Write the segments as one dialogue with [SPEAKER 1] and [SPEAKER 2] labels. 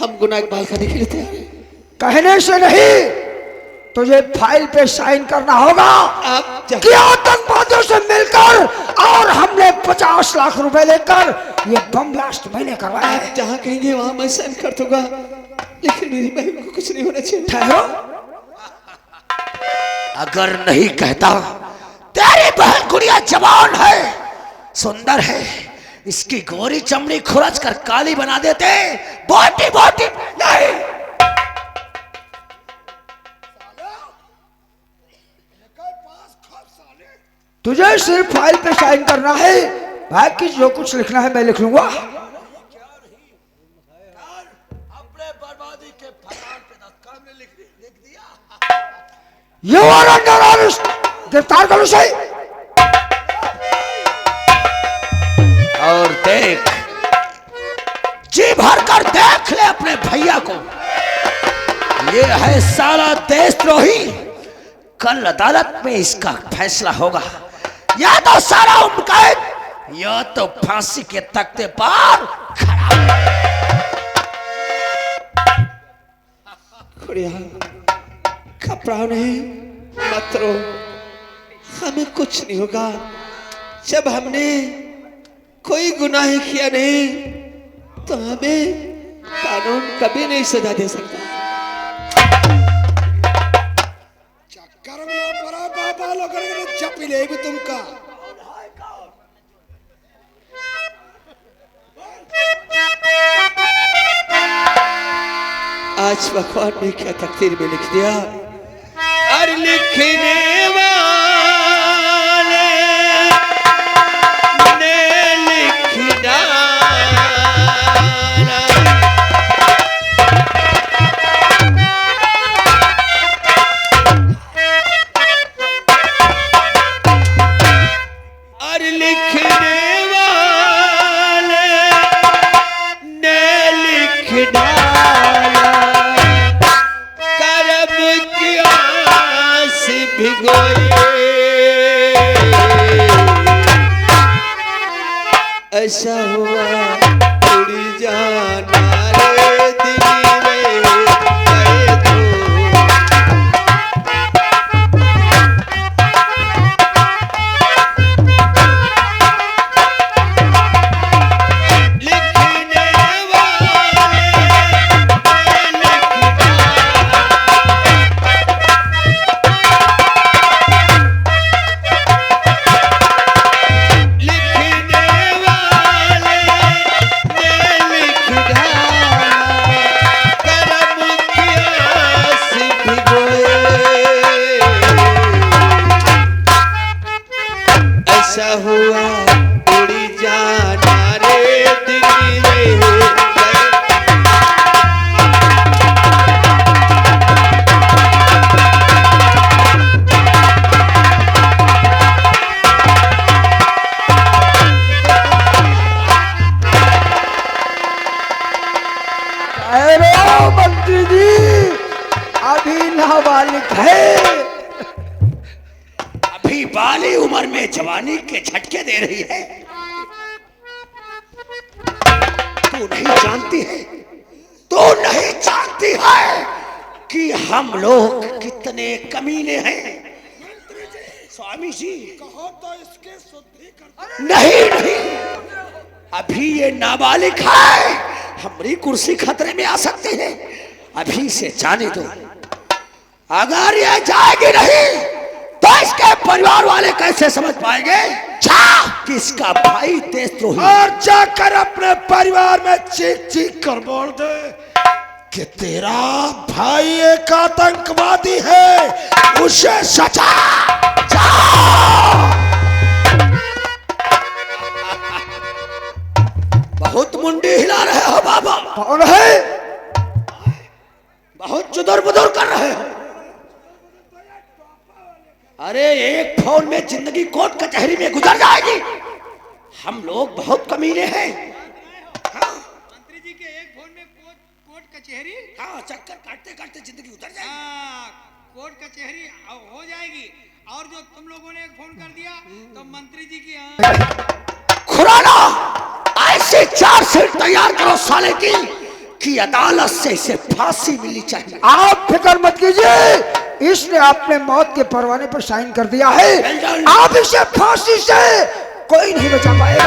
[SPEAKER 1] हम गुनाह इकबाल करने के लिए तैयार हैं।
[SPEAKER 2] कहने से नहीं, तुझे फाइल पे साइन करना होगा
[SPEAKER 1] आप
[SPEAKER 2] कि आतंकवादियों से मिलकर और हमने 50 लाख रुपए लेकर ये बम ब्लास्ट मैंने करवाया है।
[SPEAKER 1] जहाँ कहेंगे वहां मैं साइन कर दूंगा, लेकिन मेरी बहन को कुछ नहीं होना चाहिए।
[SPEAKER 2] ठहरो,
[SPEAKER 3] अगर नहीं कहता, तेरी बहन गुड़िया जवान है, सुंदर है, इसकी गोरी चमड़ी खुरच कर काली बना देते। बोटी बोटी नहीं।
[SPEAKER 2] तुझे सिर्फ फाइल पे साइन करना है, बाकी जो कुछ लिखना है मैं लिख लूंगा।
[SPEAKER 3] अपने बर्बादी के फसाद पे दस्तखत ने लिख दिया।
[SPEAKER 2] You are under arrest, गिरफ्तार करो उसे।
[SPEAKER 3] और देख, जी भर कर देख ले अपने भैया को, ये है साला देशद्रोही। कल अदालत में इसका फैसला होगा, या तो सारा उम्र कैद, या तो फांसी के तख्ते पर खड़ा।
[SPEAKER 1] गुड़िया घबराओ नहीं, मत रो, हमें कुछ नहीं होगा। जब हमने कोई गुनाह किया नहीं तो हमें कानून कभी नहीं सजा दे सकता।
[SPEAKER 4] चक्कर में पड़ा बाबा लोग चपी ले भी तुमका।
[SPEAKER 1] आज भगवान ने क्या तकदीर में लिख दिया, और लिखने वाले ने लिख डाला। और लिखने वाले ने लिख डाला, करम की आस भिगोए। ऐसा हुआ उड़ी जाना रे दिल में गए तो। लिखने वाले ऐसा हुआ उड़ी जाना रे दिल में गए।
[SPEAKER 2] अरे मंत्री जी, अभी नाबालिग है।
[SPEAKER 3] अभी बाली उम्र में जवानी के झटके दे रही है। तू नहीं जानती है, तू नहीं जानती है कि हम लोग कितने कमीने हैं। स्वामी जी
[SPEAKER 4] कहो तो इसके शुद्धि कर।
[SPEAKER 3] नहीं नहीं, अभी ये नाबालिग है, हमारी कुर्सी खतरे में आ सकती है। अभी से जाने दो, अगर ये जाएगी नहीं तो इसके परिवार वाले कैसे समझ पाएंगे कि इसका भाई देशद्रोही।
[SPEAKER 4] और जाकर अपने परिवार में चीख चीख कर बोल दे कि तेरा भाई एक आतंकवादी है, उसे
[SPEAKER 3] सजा। बहुत मुंडी हिला रहे हो बाबा।
[SPEAKER 2] कौन है?
[SPEAKER 3] बहुत चुदर बुदर कर रहे हो। अरे एक फोन में जिंदगी कोर्ट कचहरी में गुजर जाएगी। हम लोग बहुत कमीने हैं। हाँ?
[SPEAKER 5] मंत्री जी के एक फोन में कोर्ट कचहरी।
[SPEAKER 3] हाँ, चक्कर काटते काटते जिंदगी उतर जाएगी।
[SPEAKER 5] हाँ, कोर्ट कचहरी हो जाएगी। और जो तुम लोगों ने एक फोन कर दिया तो मंत्री जी की
[SPEAKER 3] खुराना ऐसे 4 सीट तैयार करो साले की, कि अदालत से इसे फांसी मिलनी चाहिए।
[SPEAKER 2] आप फिक्र मत कीजिए, इसने अपने मौत के परवाने पर साइन कर दिया है। आप इसे फांसी से कोई नहीं बचा पाएगा।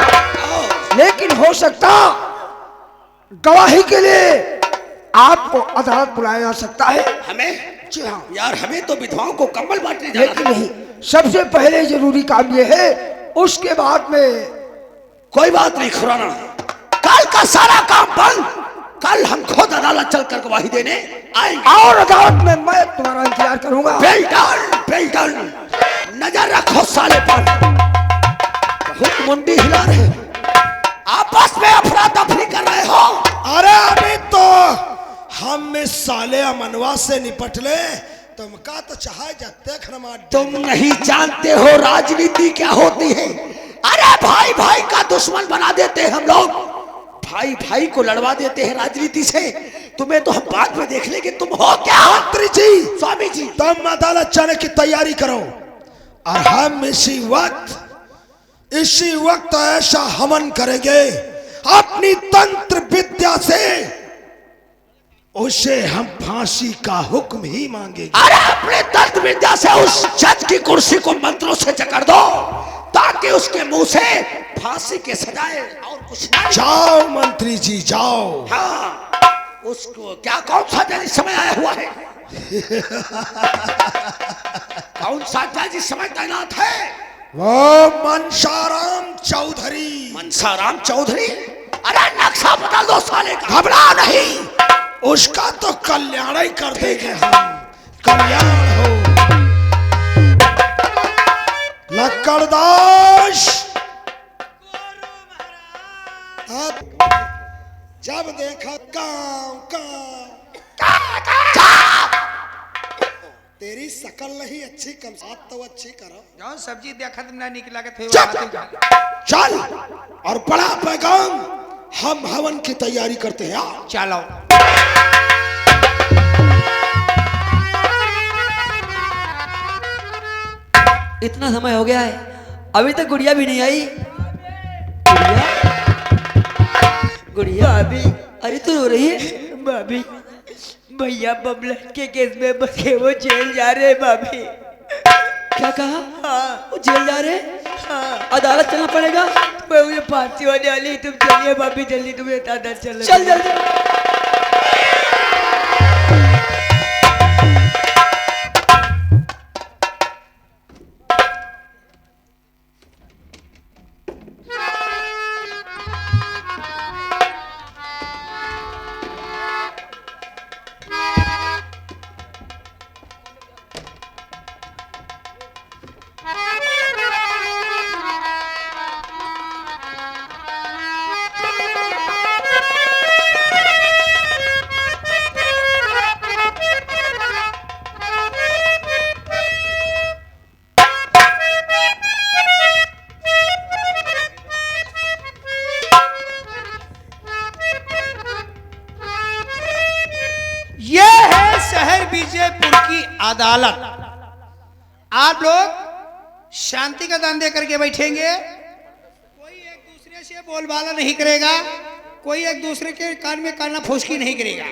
[SPEAKER 2] लेकिन हो सकता गवाही के लिए आपको अदालत बुलाया जा सकता है।
[SPEAKER 3] हमें?
[SPEAKER 2] जी हाँ
[SPEAKER 3] यार, हमें तो विधवाओं को कंबल बांटने जाना
[SPEAKER 2] लेकिन नहीं, सबसे पहले जरूरी काम यह है, उसके बाद में
[SPEAKER 3] कोई बात नहीं खुराना, कल का सारा काम बंद। कल हम खुद अदालत चलकर गवाही देने आएंगे
[SPEAKER 2] और अदालत में मैं तुम्हारा इंतजार करूंगा।
[SPEAKER 3] बेल्टन, नजर रखो साले पर। बहुत मुंडी हिला रहे, आपस में अफरा तफरी कर रहे हो।
[SPEAKER 4] अरे अभी तो हम इस साले अमनवा से निपट ले, तुम का तो चाहे जाते खरमा।
[SPEAKER 3] तुम नहीं जानते हो राजनीति क्या होती है। अरे भाई भाई का दुश्मन बना देते हैं हम लोग, भाई भाई को लड़वा देते हैं राजनीति से। तुम्हें तो हम बाद में देख लेंगे तुम हो क्या।
[SPEAKER 4] मंत्री जी,
[SPEAKER 3] स्वामी जी,
[SPEAKER 4] तुम अदालत जाने की तैयारी करो और हम इसी वक्त ऐसा हमन करेंगे अपनी तंत्र विद्या से, उसे हम फांसी का हुक्म ही मांगेंगे।
[SPEAKER 3] अरे अपने तंत्र विद्या से उस जज की कुर्सी को मंत्रों से जकड़ दो, ताकि उसके मुंह से फांसी के सजाए और कुछ नहीं।
[SPEAKER 4] जाओ मंत्री जी जाओ।
[SPEAKER 3] हाँ, उसको क्या कौन सा जज इस समय आया हुआ है? कौन सा जज इस समय तैनात है?
[SPEAKER 4] वो मनसाराम चौधरी।
[SPEAKER 3] मनसाराम चौधरी? अरे नक्शा बदल दो साले का। घबरा नहीं,
[SPEAKER 4] उसका तो कल्याण ही कर देंगे हम। कल्याण हो। लक्कड़दास, जब देखा तेरी शकल नहीं अच्छी, कम साथ तो अच्छी करो।
[SPEAKER 5] जाओ सब्जी देखा तुम ना निकला के थे।
[SPEAKER 4] चल और बड़ा पैगाम, हम हवन की तैयारी करते हैं।
[SPEAKER 5] चलो।
[SPEAKER 6] इतना समय हो गया है, अभी तक गुड़िया भी नहीं आई। गुड़िया भाभी, अरे तू रो रही है?
[SPEAKER 7] भाभी, भैया बबला के केस में बचे, वो जेल जा रहे हैं भाभी।
[SPEAKER 6] क्या कहा?
[SPEAKER 7] हाँ,
[SPEAKER 6] वो जेल जा रहे?
[SPEAKER 7] हाँ,
[SPEAKER 6] अदालत चलना पड़ेगा।
[SPEAKER 7] मैं मुझे फांसी होने वाली, तुम चलिए भाभी जल्दी, तुम्हें अदालत चल।
[SPEAKER 6] चल जल्दी।
[SPEAKER 5] विजयपुर की अदालत। आप लोग शांति का दान दे करके बैठेंगे, कोई एक दूसरे से बोलबाला नहीं करेगा, कोई एक दूसरे के कान में काना फूसकी नहीं करेगा।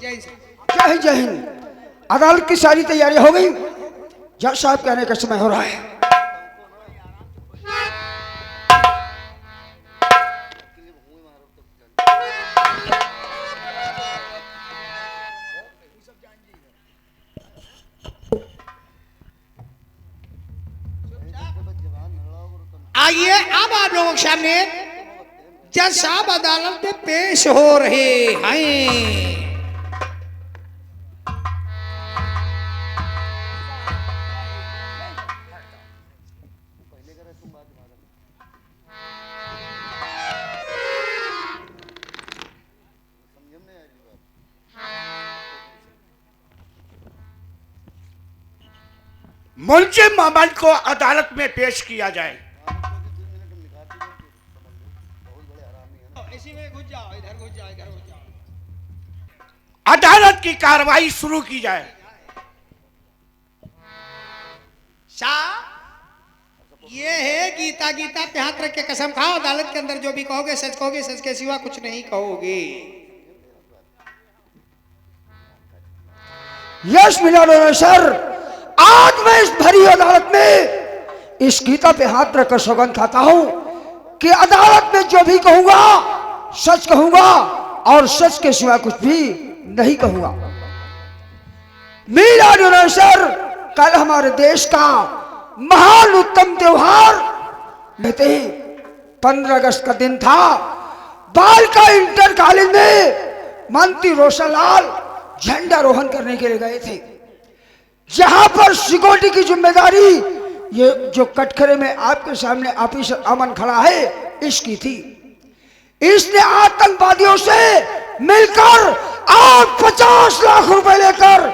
[SPEAKER 5] जय हिंद।
[SPEAKER 2] जय हिंद, जय हिंद। अदालत की सारी तैयारी हो गई, जज साहब के आने का समय हो रहा है।
[SPEAKER 5] आइए, अब आप लोगों के सामने जज साहब अदालत में पेश हो रहे हैं।
[SPEAKER 8] मुलजिम अमन को अदालत में पेश किया जाए।
[SPEAKER 5] इसी में घुस जाओ, इधर घुस जाओ, इधर घुस जाओ।
[SPEAKER 8] अदालत की कार्रवाई शुरू की जाए।
[SPEAKER 5] शाह, ये है गीता। गीता पे हाथ रख के कसम खाओ, अदालत के अंदर जो भी कहोगे सच कहोगे, सच के सिवा कुछ नहीं कहोगे।
[SPEAKER 2] यश मिला सर, आज मैं इस भरी अदालत में इस गीता पे हाथ रखकर सौगंध खाता हूं कि अदालत में जो भी कहूंगा सच कहूंगा और सच के सिवा कुछ भी नहीं कहूंगा। मिलाद सर, कल हमारे देश का महान उत्तम त्योहार कहते हैं 15 अगस्त का दिन था। बालिका इंटर कॉलेज में मंत्री रोशनलाल झंडारोहण करने के लिए गए थे, जहां पर सिक्योरिटी की जिम्मेदारी ये जो कटघरे में आपके सामने ऑफिसर अमन खड़ा है इसकी थी। इसने आतंकवादियों से मिलकर और 50 लाख रुपए लेकर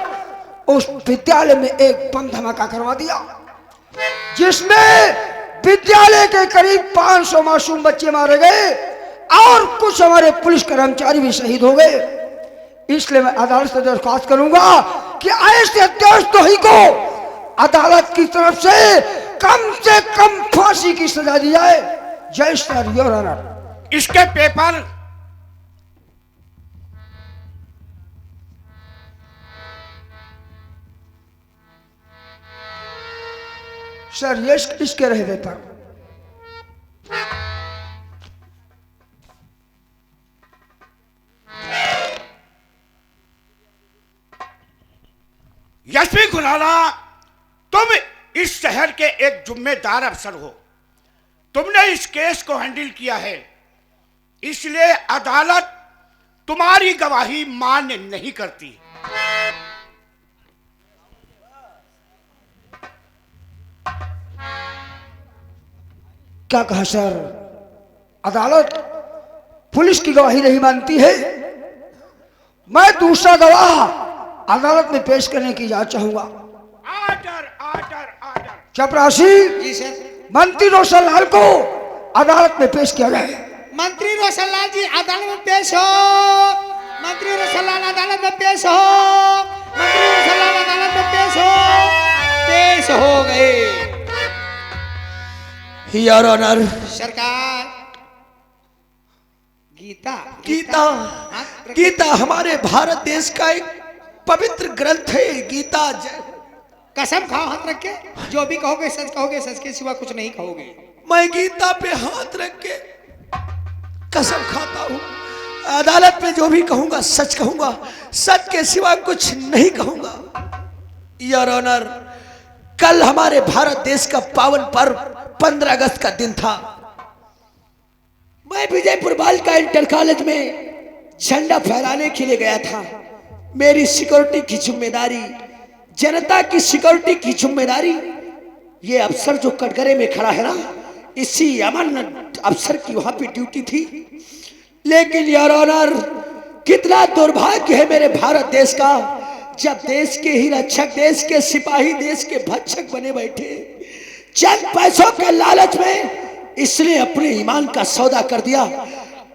[SPEAKER 2] उस विद्यालय में एक बम धमाका करवा दिया, जिसमें विद्यालय के करीब 500 मासूम बच्चे मारे गए और कुछ हमारे पुलिस कर्मचारी भी शहीद हो गए। इसलिए मैं अदालत से दरख्वास्त करूंगा कि ऐसे देशद्रोही को अदालत की तरफ से कम फांसी की सजा दी जाए। जय सर, योर ऑनर।
[SPEAKER 8] इसके पेपर
[SPEAKER 2] सर, ये इसके रहे पेपर।
[SPEAKER 8] यशवी खुराना, तुम इस शहर के एक जिम्मेदार अफसर हो। तुमने इस केस को हैंडल किया है, इसलिए अदालत तुम्हारी गवाही मान्य नहीं करती।
[SPEAKER 2] क्या कहा सर? अदालत पुलिस की गवाही नहीं मानती है। मैं दूसरा गवाह अदालत में पेश करने की इजाजत चाहूंगा।
[SPEAKER 8] Order order order.
[SPEAKER 2] चपरासी,
[SPEAKER 5] जी सर।
[SPEAKER 2] मंत्री रोशनलाल को अदालत में पेश किया जाए।
[SPEAKER 5] मंत्री रोशनलाल जी अदालत में पेश हो। मंत्री रोशनलाल अदालत में पेश हो। मंत्री रोशनलाल अदालत में पेश हो। पेश हो गए।
[SPEAKER 3] Your honour.
[SPEAKER 5] सरकार, गीता
[SPEAKER 3] गीता गीता हमारे भारत देश का एक पवित्र ग्रंथ है। गीता
[SPEAKER 5] कसम खाओ हाथ रख के, जो भी कहोगे सच कहोगे, सच के सिवा कुछ नहीं कहोगे।
[SPEAKER 3] मैं गीता पे हाथ रख के कसम खाता हूं, अदालत में जो भी कहूंगा सच कहूंगा, सच के सिवा कुछ नहीं कहूंगा। योर ऑनर, कल हमारे भारत देश का पावन पर्व 15 अगस्त का दिन था। मैं विजयपुर बालिका इंटर कॉलेज में झंडा फहराने के लिए गया था। मेरी सिक्योरिटी की जिम्मेदारी, जनता की सिक्योरिटी की जिम्मेदारी, ये अफसर जो कटघरे में खड़ा है ना, इसी अमन अफसर की वहां पे ड्यूटी थी। लेकिन योर ऑनर, कितना दुर्भाग्य है मेरे भारत देश का, जब देश के ही रक्षक, देश के सिपाही, देश के भक्षक बने बैठे, चंद पैसों के लालच में इसने अपने ईमान का सौदा कर दिया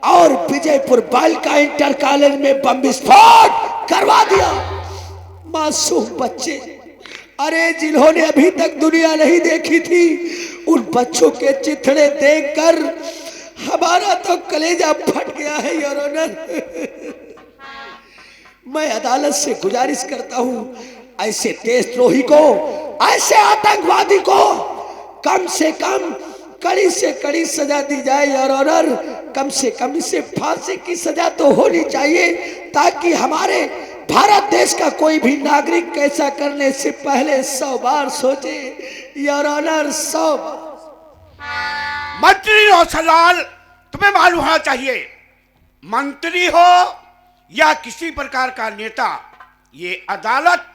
[SPEAKER 3] और विजयपुर बालिका इंटर कॉलेज में बम विस्फोट करवा दिया। मासूम बच्चे, अरे जिन्होंने अभी तक दुनिया नहीं देखी थी, उन बच्चों के चिथड़े देखकर हमारा तो कलेजा फट गया है योर ऑनर। मैं अदालत से गुजारिश करता हूं, ऐसे देशद्रोही को, ऐसे आतंकवादी को कम से कम कड़ी से कड़ी सजा दी जाए योर ऑनर। कम से कम इसे फांसी की सजा तो होनी चाहिए, ताकि हमारे भारत देश का कोई भी नागरिक ऐसा करने से पहले 100 बार सोचे योर ऑनर, 100 बार।
[SPEAKER 8] मंत्री रोशनलाल, तुम्हें मालूम होना चाहिए, मंत्री हो या किसी प्रकार का नेता, ये अदालत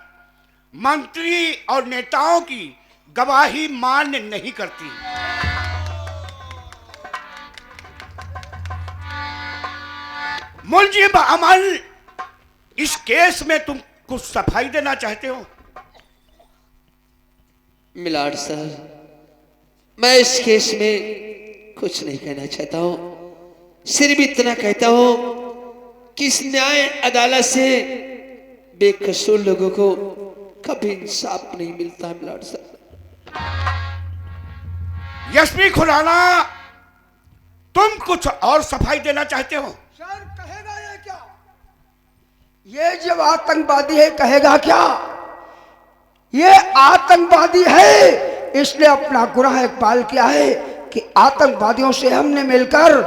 [SPEAKER 8] मंत्री और नेताओं की गवाही मान्य नहीं करती। मुलजिम अमन, इस केस में तुम कुछ सफाई देना चाहते हो?
[SPEAKER 1] मिलाड सर, मैं इस केस में कुछ नहीं कहना चाहता हूं, सिर्फ इतना कहता हूं कि इस न्याय अदालत से बेकसूर लोगों को कभी इंसाफ नहीं मिलता। मिलाड सर,
[SPEAKER 8] एसपी खुराना, तुम कुछ और सफाई देना चाहते हो?
[SPEAKER 2] सर कहेगा ये क्या? ये जब आतंकवादी है कहेगा क्या? ये आतंकवादी है, इसने अपना गुनाह इकबाल किया है कि आतंकवादियों से हमने मिलकर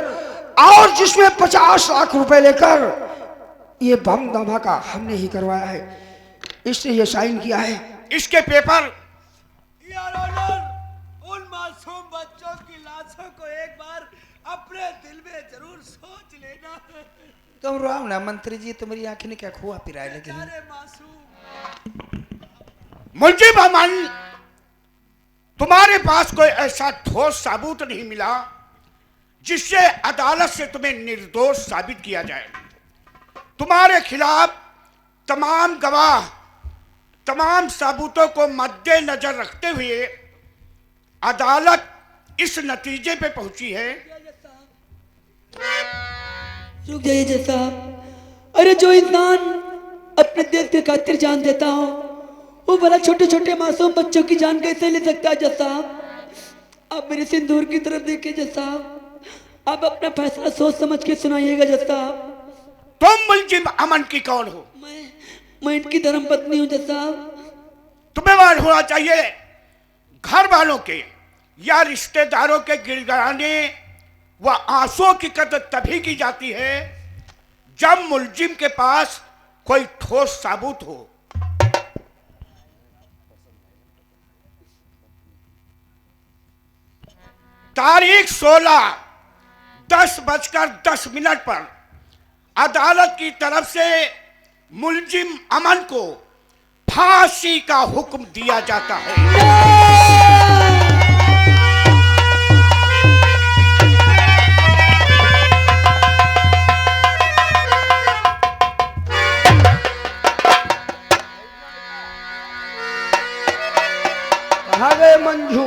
[SPEAKER 2] और जिसमें 50 लाख रुपए लेकर ये बम धमाका हमने ही करवाया है, इसने ये साइन किया है।
[SPEAKER 8] इसके पेपर
[SPEAKER 6] उन मासूम बच्चों की लाशों को एक बार अपने दिल में जरूर सोच लेना।
[SPEAKER 5] तुम रो ना मंत्री जी, तुम्हारी आंखें ने क्या खुआ पिराए लगी हैं?
[SPEAKER 6] अरे मासूम,
[SPEAKER 8] मुंशिब अमन, तुम्हारे पास कोई ऐसा ठोस सबूत नहीं मिला जिससे अदालत से तुम्हें निर्दोष साबित किया जाए। तुम्हारे खिलाफ तमाम गवाह, तमाम सबूतों को मद्देनजर रखते हुए अदालत इस नतीजे पे पहुंची है।
[SPEAKER 6] रुक जाइए जज साहब। अरे जो इंसान अपने देश के खातिर जान देता हो, वो भला छोटे छोटे मासूम बच्चों की जान कैसे ले सकता है जज साहब? आप मेरे सिंदूर की तरफ देखिए जज साहब, आप अपना फैसला सोच समझ के सुनाइएगा जज साहब।
[SPEAKER 8] तुम मुंशिब अमन की कौन हो?
[SPEAKER 6] मैं इनकी धर्म पत्नी हूँ जज साहब।
[SPEAKER 8] तुम्हें मालूम होना चाहिए, घर वालों के या रिश्तेदारों के गिड़गिड़ाने व आंसुओं की कदर तभी की जाती है जब मुलजिम के पास कोई ठोस सबूत हो। तारीख 16:10 पर अदालत की तरफ से मुलजिम अमन को फांसी का हुक्म दिया जाता है।
[SPEAKER 2] कहाँ गए मंजू?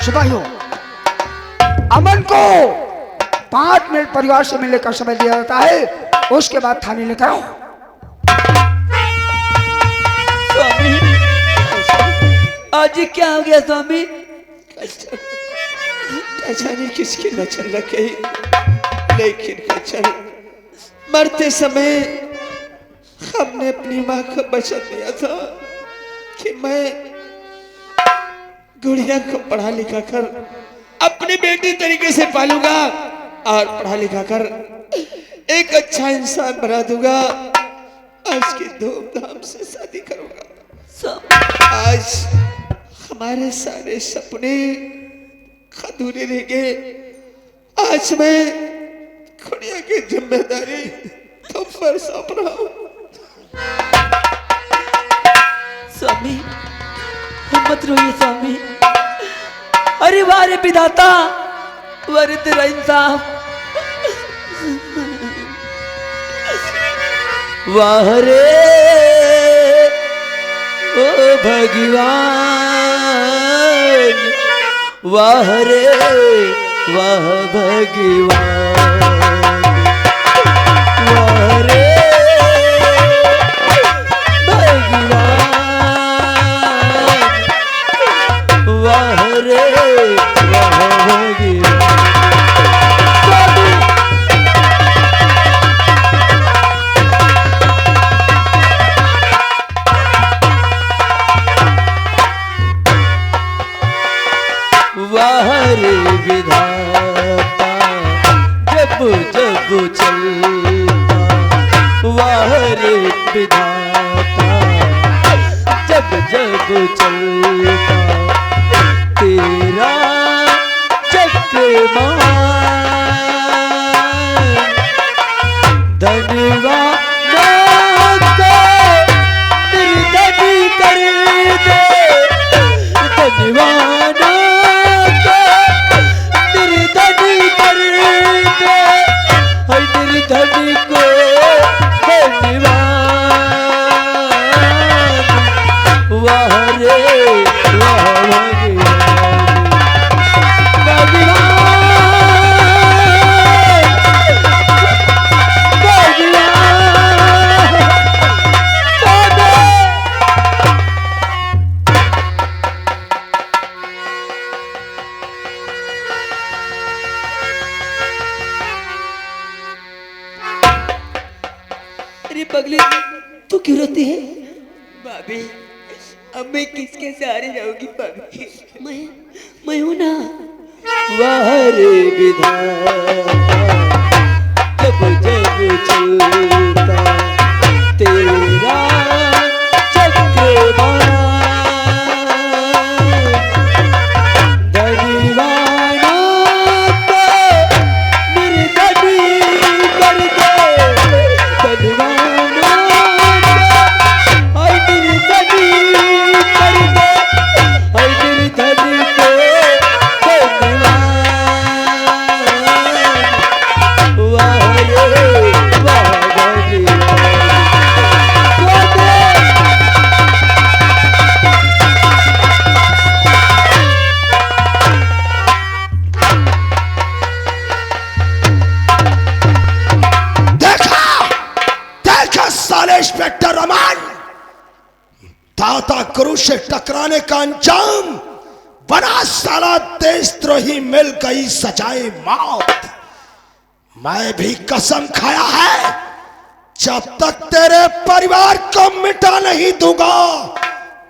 [SPEAKER 2] सिपाहियों, अमन को 5 मिनट परिवार से मिलने का समय दिया जाता है, उसके बाद थाने लेकर आओ।
[SPEAKER 6] स्वामी, आज ये क्या हो गया स्वामी?
[SPEAKER 1] जाने किसकी नजर लग गई, लेकिन कचन मरते समय हमने अपनी माँ का वचन दिया था कि मैं गुड़िया को पढ़ा लिखा कर अपनी बेटी तरीके से पालूंगा और पढ़ा लिखा कर एक अच्छा इंसान बना दूंगा, आज की धूमधाम से शादी करूंगा। आज हमारे सारे सपने अधूरे रह गए। आज मैं गुड़िया की जिम्मेदारी तुम पर सौंप रहा हूं।
[SPEAKER 6] स्वामी मत रोइए स्वामी। अरे वारे विधाता, वारे तेरा इंसाफ, वाह रे ओ भगवान, वाह रे वाह भगवान, वाह रे वाह रे वाह भगवान। वाह रे विधाता जब जब चलता, वाह रे विधाता जब जब चलता, तेरा चक्रमान धनवानों को निर्धन कर दे, धनवानों को निर्धन कर दे, हर निर्धन को धनवान। वाह रे वाह भगवान, भगवान पगली तू क्यों रोती है?
[SPEAKER 7] भाभी अब मैं किसके सहारे जाऊंगी भाभी?
[SPEAKER 6] मैं हूं ना। वाह रे विधाता जब जब चलता तेरा चक्रवात दरवाना को निर्धनी कर दे दरवाना को हाय निर्धनी कर दे हाय निर्धनी को धन्यवाद। वाह रे वाह रे
[SPEAKER 4] देखा देखा साले इंस्पेक्टर रमन, दाता गुरु से टकराने का अंजाम बना साला देशद्रोही, मिल गई सजाए मौत। मैं भी कसम खाया है जब तक तेरे परिवार को मिटा नहीं दूंगा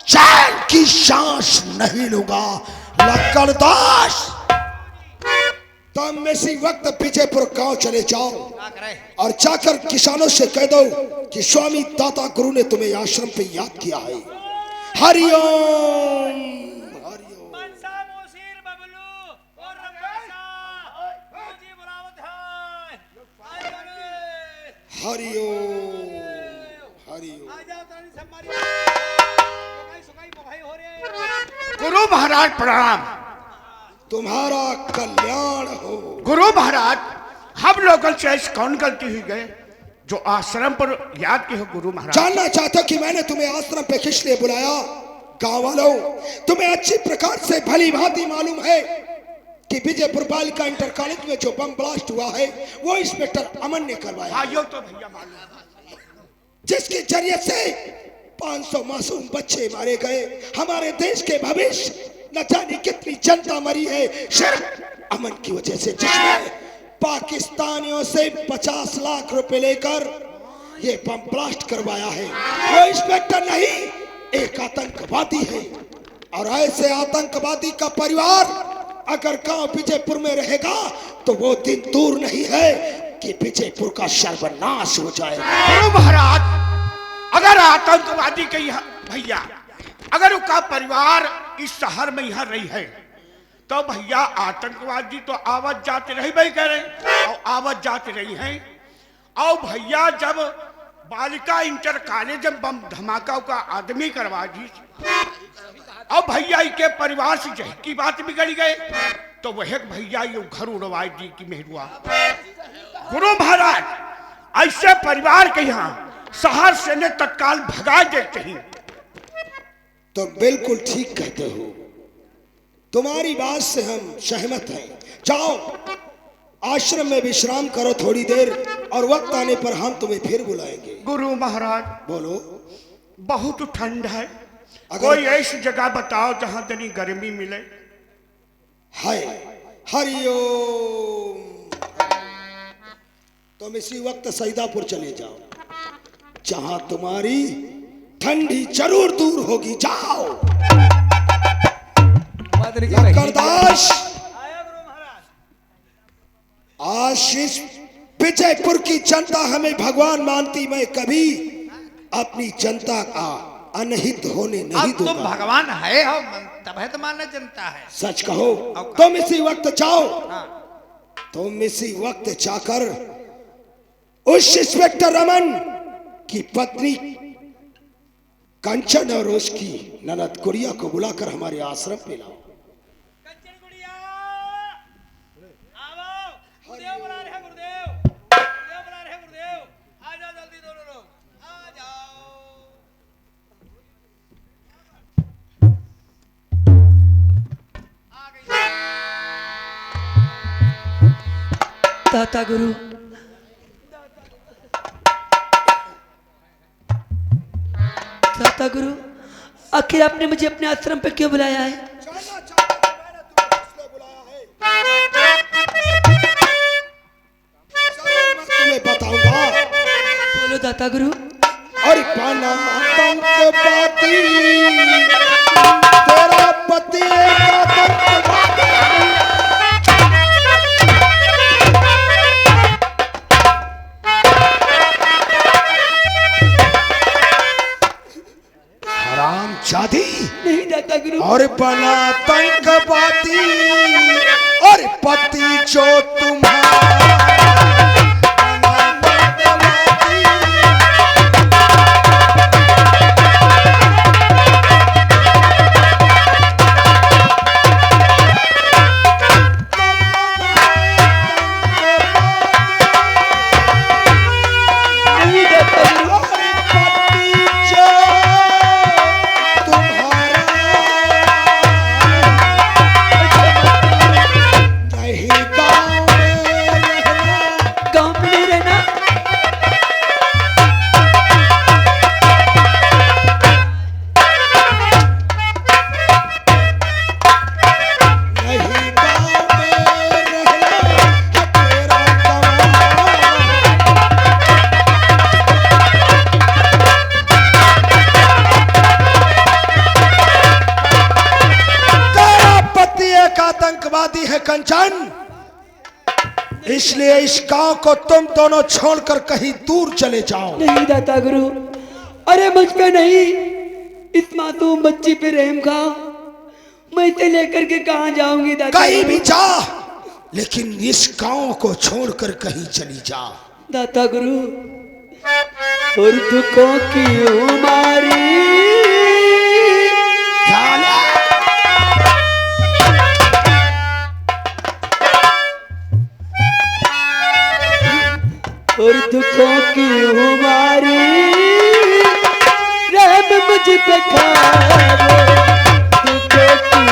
[SPEAKER 4] चैन की सांस नहीं लूंगा। लक्कड़दास तुम इसी वक्त विजयपुर गांव चले जाओ और जाकर किसानों से कह दो कि स्वामी दाता गुरु ने तुम्हें आश्रम पे याद किया है। हरिओम हरिओम। हरिओम हरिओम।
[SPEAKER 8] गुरु महाराज प्रणाम।
[SPEAKER 4] तुम्हारा कल्याण हो।
[SPEAKER 8] गुरु महाराज हम लोगों से ऐसी कौन गलती हुई गए जो आश्रम पर याद की हो? गुरु महाराज
[SPEAKER 4] जानना चाहते हो कि मैंने तुम्हें आश्रम पे किस लिए बुलाया? गांव वालों, तुम्हें अच्छी प्रकार से भली भांति मालूम है कि विजयपुर बालिका इंटर कॉलेज में जो बम ब्लास्ट हुआ है वो इंस्पेक्टर अमन ने करवाया।
[SPEAKER 8] हाँ, यो तो भैया मालूम,
[SPEAKER 4] जिसके जरिए से 500 मासूम बच्चे मारे गए। हमारे देश के भविष्य न जाने कितनी जनता मरी है सिर्फ अमन की वजह से, जिसने पाकिस्तानियों से 50 लाख रुपए लेकर ये बम ब्लास्ट करवाया है। वो इंस्पेक्टर नहीं, एक आतंकवादी है। और ऐसे आतंकवादी का परिवार अगर गांव विजयपुर में रहेगा तो वो दिन दूर नहीं है कि विजयपुर का सर्वनाश हो जाएगा।
[SPEAKER 8] गुरु महाराज अगर आतंकवादी के यहाँ भैया अगर उसका परिवार इस शहर में यहाँ रही है तो भैया आतंकवादी तो आवत जाते रही भाई कह रहे और आवत जाते रही हैं। और भैया जब बालिका इंटर कॉलेज में बम धमाका का आदमी करवा दी और भैया के परिवार से जह की बात बिगड़ गए तो वह भैया ये घर उड़वा दी कि मेहरुआ। गुरु महाराज ऐसे परिवार के यहाँ शहर से ने तत्काल भगा देते ही।
[SPEAKER 4] तो बिल्कुल ठीक कहते हो, तुम्हारी बात से हम सहमत हैं। जाओ आश्रम में विश्राम करो थोड़ी देर और वक्त आने पर हम तुम्हें फिर बुलाएंगे।
[SPEAKER 8] गुरु महाराज
[SPEAKER 4] बोलो।
[SPEAKER 8] बहुत ठंड है, कोई ऐसी जगह बताओ जहां तनी गर्मी मिले।
[SPEAKER 4] हाय हरिओम। तुम इसी वक्त सईदापुर चले जाओ जहां तुम्हारी ठंडी जरूर दूर होगी। जाओ। लक्कड़दास आशीष, विजयपुर की जनता हमें भगवान मानती, मैं कभी अपनी जनता का अनहित होने नहीं दूंगा।
[SPEAKER 5] तुम भगवान है हो तब है तो मानना जनता है।
[SPEAKER 4] सच कहो। तुम इसी वक्त जाओ। तुम इसी वक्त जाकर उस इंस्पेक्टर रमन की पत्नी कंचन और उसकी ननद गुड़िया को बुलाकर हमारे आश्रम पे लाओ।
[SPEAKER 5] कंचन गुड़िया आओ, गुरुदेव बुला रहे हैं, गुरुदेव बुला रहे हैं, गुरुदेव आ जाओ जल्दी दोनों लोग आ जाओ। आ गई
[SPEAKER 6] दाता गुरु, दाता गुरु, आखिर आपने मुझे अपने आश्रम पे क्यों बुलाया है?
[SPEAKER 4] तुम्हें बताऊंगा।
[SPEAKER 6] बोलो दाता गुरु।
[SPEAKER 4] बना आतंकवादी, तेरा पति एक आतंकवादी।
[SPEAKER 3] हरामजादी
[SPEAKER 6] नहीं दाता गुरु।
[SPEAKER 4] और बना आतंकवादी और पति जो तुम्हारा बना आतंकवादी।
[SPEAKER 6] नहीं दाता गुरु।
[SPEAKER 4] और पति जो तुम्हारा नहीं गाँव में रहना।
[SPEAKER 6] गाँव में नहीं रहना।
[SPEAKER 4] नहीं गाँव में रहना है तेरा कमाल। तेरा पति एक आतंकवादी है कंचन, इसलिए इस गांव को तुम दोनों छोड़कर कहीं दूर चले जाओ।
[SPEAKER 6] नहीं दाता गुरु। अरे मुझ पे नहीं, इस मासूम बच्ची पे रहम खा। मैं इसे लेकर के कहाँ जाऊंगी दाता
[SPEAKER 4] कहीं
[SPEAKER 6] गुरु?
[SPEAKER 4] भी जा, लेकिन इस गांव को छोड़कर कहीं चली जा।
[SPEAKER 6] दाता गुरु। और दुखों की उमारी और दुखों की उमारी रहम मुझ पे खाओ। दुखों की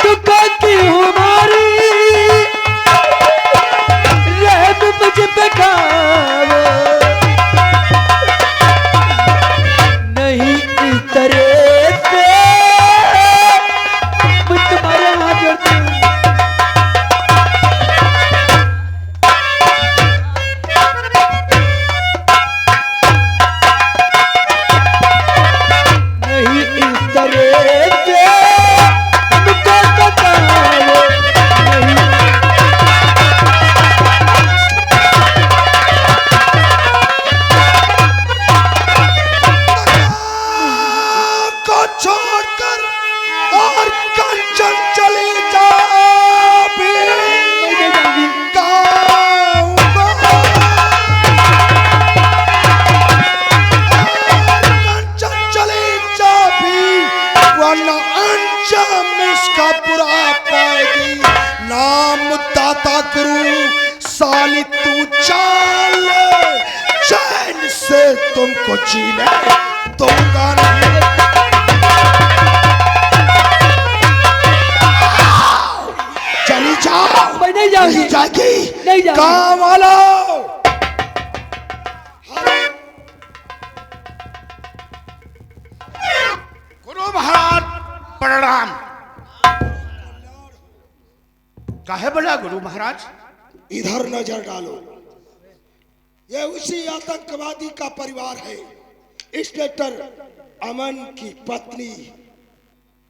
[SPEAKER 6] दुखों की उमारी रहम मुझ पे खाओ। नहीं इस तरह से मैं तुम्हारे हाथ जोड़ती हूँ। नहीं इस तरह से मुझको बताओ। नहीं
[SPEAKER 4] को छोड़कर और कंचन चले जा भी गाँव को। और कंचन चले जा भी, वरना अंजाम इसका बुरा पाएगी। नाम दाता गुरु साली तू चाल, चैन से तुमको जीने दूंगा नहीं। चली जाओ।
[SPEAKER 6] मैं नहीं जाऊंगी।
[SPEAKER 4] नहीं जाएगी।
[SPEAKER 6] नहीं जाऊंगी।
[SPEAKER 4] गाँव वालों,
[SPEAKER 8] गुरु महाराज प्रणाम। काहे बोला गुरु महाराज?
[SPEAKER 4] इधर नजर डालो, ये उसी आतंकवादी का परिवार है। इंस्पेक्टर अमन की पत्नी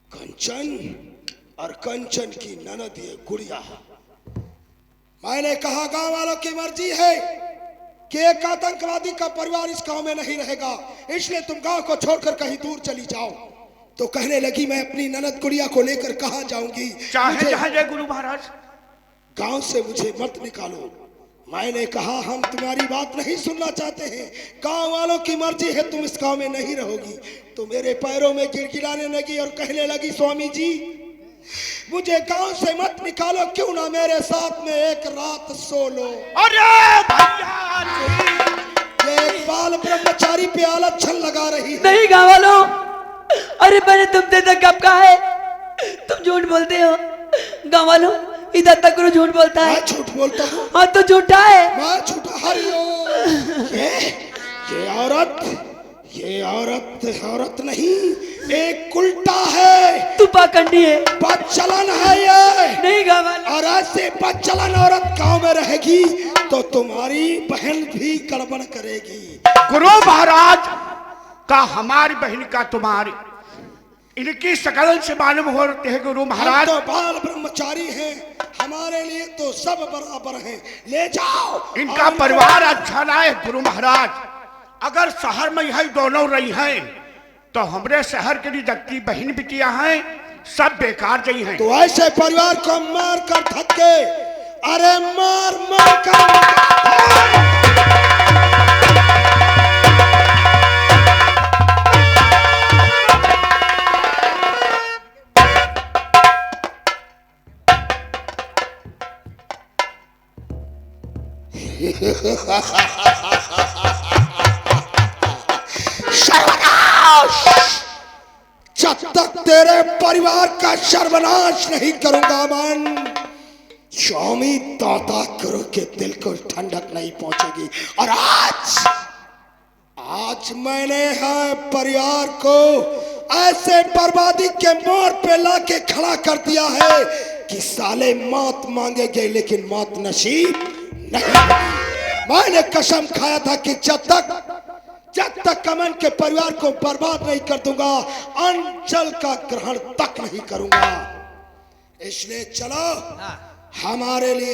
[SPEAKER 4] कंचन और कंचन की ननद ये गुड़िया। मैंने कहा गांव वालों की मर्जी है कि एक आतंकवादी का परिवार इस गांव में नहीं रहेगा, इसलिए तुम गांव को छोड़कर कहीं दूर चली जाओ। तो कहने लगी मैं अपनी ननद गुड़िया को लेकर कहाँ जाऊंगी,
[SPEAKER 8] चाहे
[SPEAKER 4] मुझे
[SPEAKER 8] जहाँ जाए गुरु महाराज।
[SPEAKER 4] गांव से मुझे मत निकालो। मैंने कहा हम तुम्हारी बात नहीं सुनना चाहते हैं, गांव वालों की मर्जी है, तुम इस गांव में नहीं रहोगी। तो मेरे पैरों में गिड़गिड़ाने लगी और कहने लगी स्वामी जी मुझे गांव से मत निकालो, क्यों ना मेरे साथ में एक रात सो लो।
[SPEAKER 8] अरे भैया
[SPEAKER 4] ये एक बाल ब्रह्मचारी पे आलत छल लगा रही है।
[SPEAKER 6] नहीं गाँव वालों, अरे मैंने तुमसे तक कब कहा है, तुम झूठ बोलते हो। गाँव वालों, इधर तक गुरु झूठ बोलता है।
[SPEAKER 4] मैं झूठ बोलता हूँ?
[SPEAKER 6] हाँ तो झूठा है।
[SPEAKER 4] मैं झूठा? हरिओम। ये औरत ये औरत औरत नहीं, एक उल्टा है,
[SPEAKER 6] तू पाखंडी है।
[SPEAKER 4] बदचलन है ये।
[SPEAKER 6] नहीं गावाल।
[SPEAKER 4] और ऐसे बदचलन औरत गांव में रहेगी तो तुम्हारी बहन भी गड़बड़ करेगी।
[SPEAKER 8] गुरु महाराज का हमारी बहन का तुम्हारी, इनकी शकल से मालूम होते हैं गुरु महाराज।
[SPEAKER 4] हम तो बाल ब्रह्मचारी हैं, हमारे लिए तो सब बराबर हैं। ले जाओ।
[SPEAKER 8] इनका परिवार अच्छा ना है गुरु महाराज। अगर शहर में यही दोनों रही हैं तो हमरे शहर के लिए जबकि बहन बिटिया हैं सब बेकार जई हैं।
[SPEAKER 4] तो ऐसे परिवार को मार कर धक्के, अरे मार मार कर जब तक तेरे परिवार का सर्वनाश नहीं करूंगा मैं, स्वामी दाता करो के दिल को ठंडक नहीं पहुंचेगी। और आज मैंने है परिवार को ऐसे बर्बादी के मोड़ पे लाके खड़ा कर दिया है कि साले मौत मांगेंगे लेकिन मौत नसीब नहीं। मैंने कसम खाया था कि जब तक अमन के परिवार को बर्बाद नहीं कर दूंगा, अंचल का ग्रहण तक नहीं करूंगा। इसलिए चलो हमारे लिए